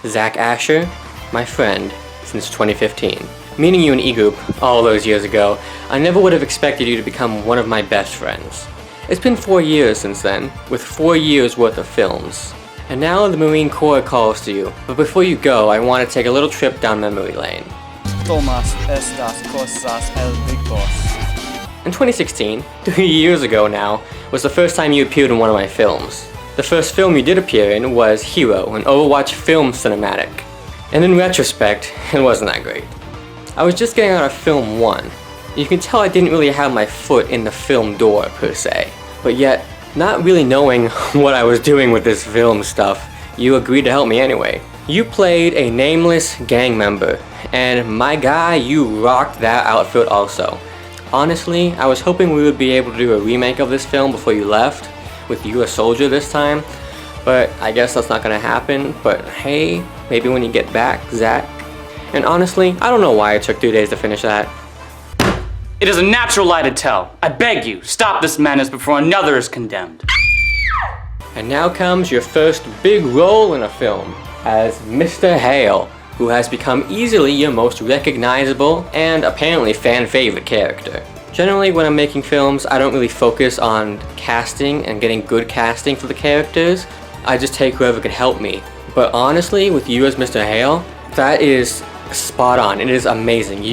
Zach Asher, my friend since 2015. Meeting you in E-Group all those years ago, I never would have expected you to become one of my best friends. It's been 4 years since then, with 4 years worth of films. And now the Marine Corps calls to you, but before you go, I want to take a little trip down memory lane. Tomas estas cosas el Big Boss. In 2016, 3 years ago now, was the first time you appeared in one of my films. The first film you did appear in was Hero, an Overwatch film cinematic. And in retrospect, it wasn't that great. I was just getting out of film 1. You can tell I didn't really have my foot in the film door per se. But yet, not really knowing what I was doing with this film stuff, you agreed to help me anyway. You played a nameless gang member, and my guy, you rocked that outfit also. Honestly, I was hoping we would be able to do a remake of this film before you left, with you a soldier this time, but I guess that's not gonna happen. But hey, maybe when you get back, Zach. And honestly, I don't know why it took 2 days to finish that. It is a natural lie to tell. I beg you, stop this madness before another is condemned. And now comes your first big role in a film, as Mr. Hale, who has become easily your most recognizable and apparently fan-favorite character. Generally, when I'm making films, I don't really focus on casting and getting good casting for the characters. I just take whoever can help me. But honestly, with you as Mr. Hale, that is spot on. It is amazing.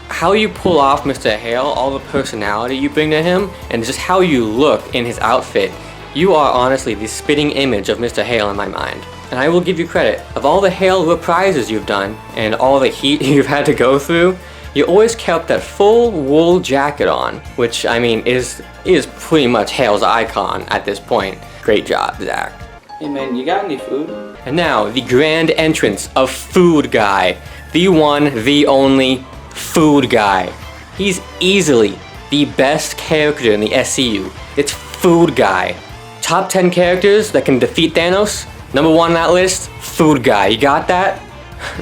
How you pull off Mr. Hale, all the personality you bring to him, and just how you look in his outfit, you are honestly the spitting image of Mr. Hale in my mind. And I will give you credit. Of all the Hale reprises you've done, and all the heat you've had to go through, you always kept that full wool jacket on, which, I mean, is pretty much Hale's icon at this point. Great job, Zach. Hey man, you got any food? And now, the grand entrance of Food Guy. The one, the only, Food Guy. He's easily the best character in the SCU. It's Food Guy. Top 10 characters that can defeat Thanos? Number 1 on that list, Food Guy. You got that?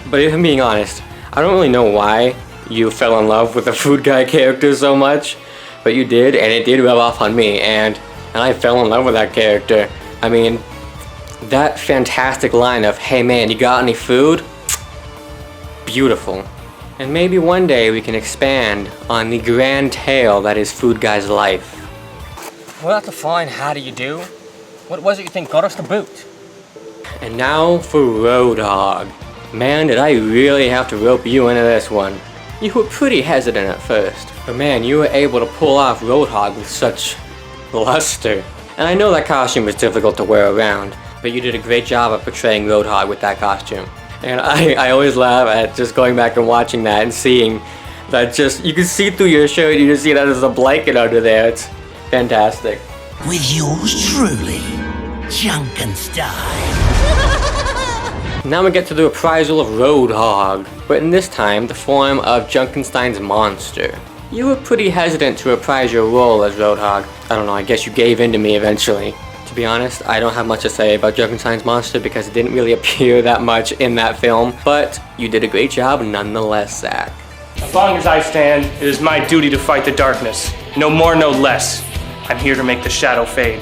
But if I'm being honest, I don't really know why you fell in love with the Food Guy character so much, but you did, and it did rub off on me, and I fell in love with that character. I mean, that fantastic line of, "Hey man, you got any food?" Beautiful. And maybe one day we can expand on the grand tale that is Food Guy's life. Well, that's a fine how do you do. What was it you think got us the boot? And now for Roadhog. Man, did I really have to rope you into this one. You were pretty hesitant at first, but man, you were able to pull off Roadhog with such luster. And I know that costume was difficult to wear around, but you did a great job of portraying Roadhog with that costume. And I always laugh at just going back and watching that and seeing that just, you can see through your shirt, you just see that there's a blanket under there. It's fantastic. With yours truly, Junkenstein. Now we get to the reprisal of Roadhog, but in this time, the form of Junkenstein's monster. You were pretty hesitant to reprise your role as Roadhog. I don't know, I guess you gave in to me eventually. To be honest, I don't have much to say about Junkenstein's monster because it didn't really appear that much in that film, but you did a great job nonetheless, Zach. As long as I stand, it is my duty to fight the darkness. No more, no less. I'm here to make the shadow fade.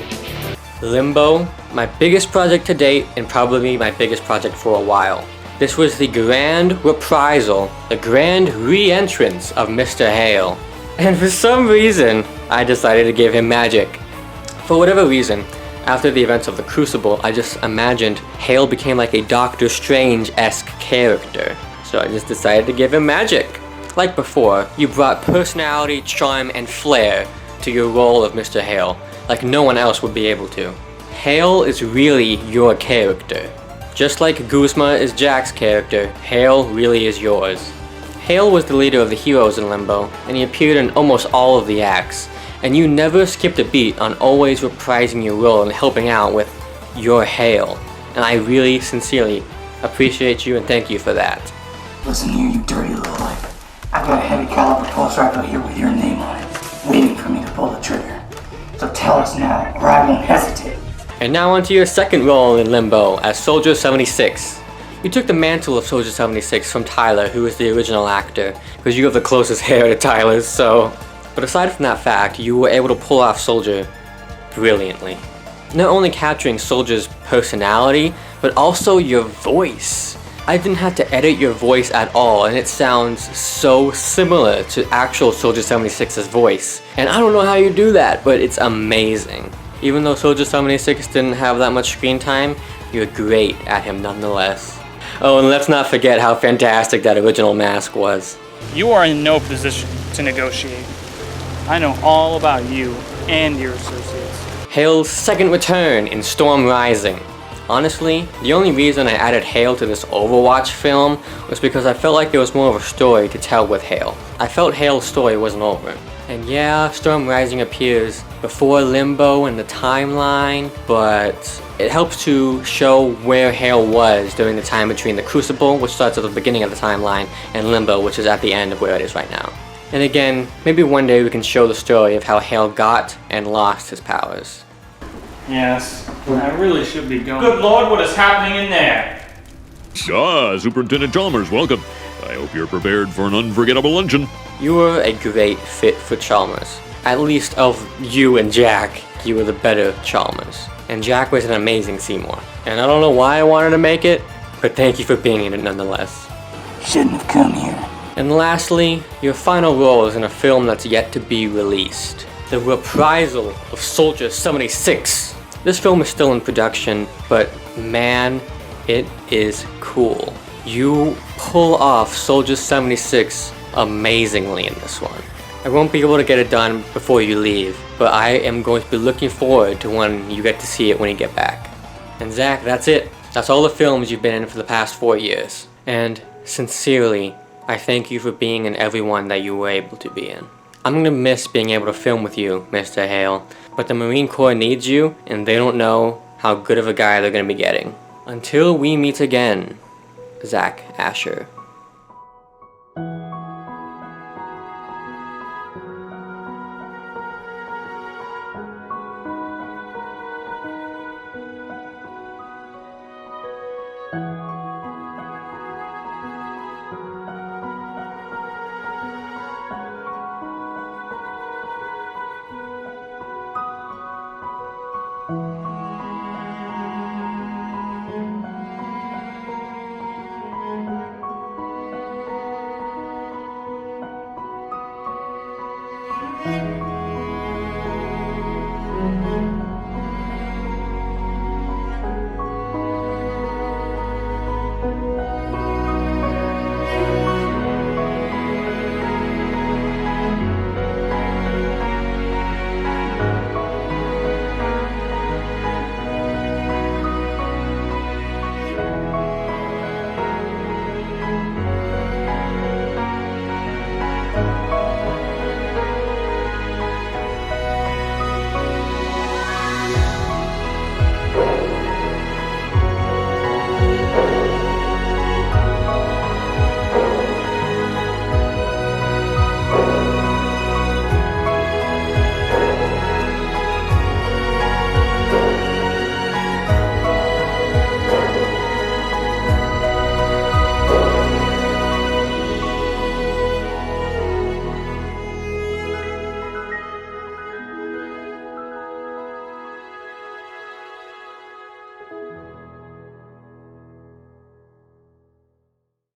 Limbo, my biggest project to date and probably my biggest project for a while. This was the grand reprisal, the grand re-entrance of Mr. Hale. And for some reason, I decided to give him magic. For whatever reason, after the events of the Crucible, I just imagined Hale became like a Doctor Strange-esque character. So I just decided to give him magic. Like before, you brought personality, charm, and flair to your role of Mr. Hale, like no one else would be able to. Hale is really your character. Just like Guzma is Jack's character, Hale really is yours. Hale was the leader of the heroes in Limbo, and he appeared in almost all of the acts, and you never skipped a beat on always reprising your role and helping out with your Hale. And I really, sincerely appreciate you and thank you for that. Listen here, you dirty little life. I've got a heavy caliber pulse rifle here with your name on it, waiting for me to pull the trigger. So tell us now, or I won't hesitate. And now onto your second role in Limbo as Soldier 76. You took the mantle of Soldier 76 from Tyler, who was the original actor, because you have the closest hair to Tyler's, so... But aside from that fact, you were able to pull off Soldier brilliantly. Not only capturing Soldier's personality, but also your voice. I didn't have to edit your voice at all, and it sounds so similar to actual Soldier 76's voice. And I don't know how you do that, but it's amazing. Even though Soldier 76 didn't have that much screen time, you're great at him nonetheless. Oh, and let's not forget how fantastic that original mask was. You are in no position to negotiate. I know all about you and your associates. Hale's second return in Storm Rising. Honestly, the only reason I added Hale to this Overwatch film was because I felt like there was more of a story to tell with Hale. I felt Hale's story wasn't over. And yeah, Storm Rising appears before Limbo in the timeline, but it helps to show where Hale was during the time between the Crucible, which starts at the beginning of the timeline, and Limbo, which is at the end of where it is right now. And again, maybe one day we can show the story of how Hale got and lost his powers. Yes, I really should be going. Good Lord, what is happening in there? Ah, Superintendent Chalmers, welcome. I hope you're prepared for an unforgettable luncheon. You were a great fit for Chalmers. At least of you and Jack, you were the better Chalmers. And Jack was an amazing Seymour. And I don't know why I wanted to make it, but thank you for being in it nonetheless. Shouldn't have come here. And lastly, your final role is in a film that's yet to be released. The reprisal of Soldier 76. This film is still in production, but man, it is cool. You pull off Soldier 76 amazingly in this one. I won't be able to get it done before you leave, but I am going to be looking forward to when you get to see it when you get back. And Zach, that's it. That's all the films you've been in for the past 4 years. And sincerely, I thank you for being in every one that you were able to be in. I'm gonna miss being able to film with you, Mr. Hale, but the Marine Corps needs you, and they don't know how good of a guy they're gonna be getting. Until we meet again, Zach Asher.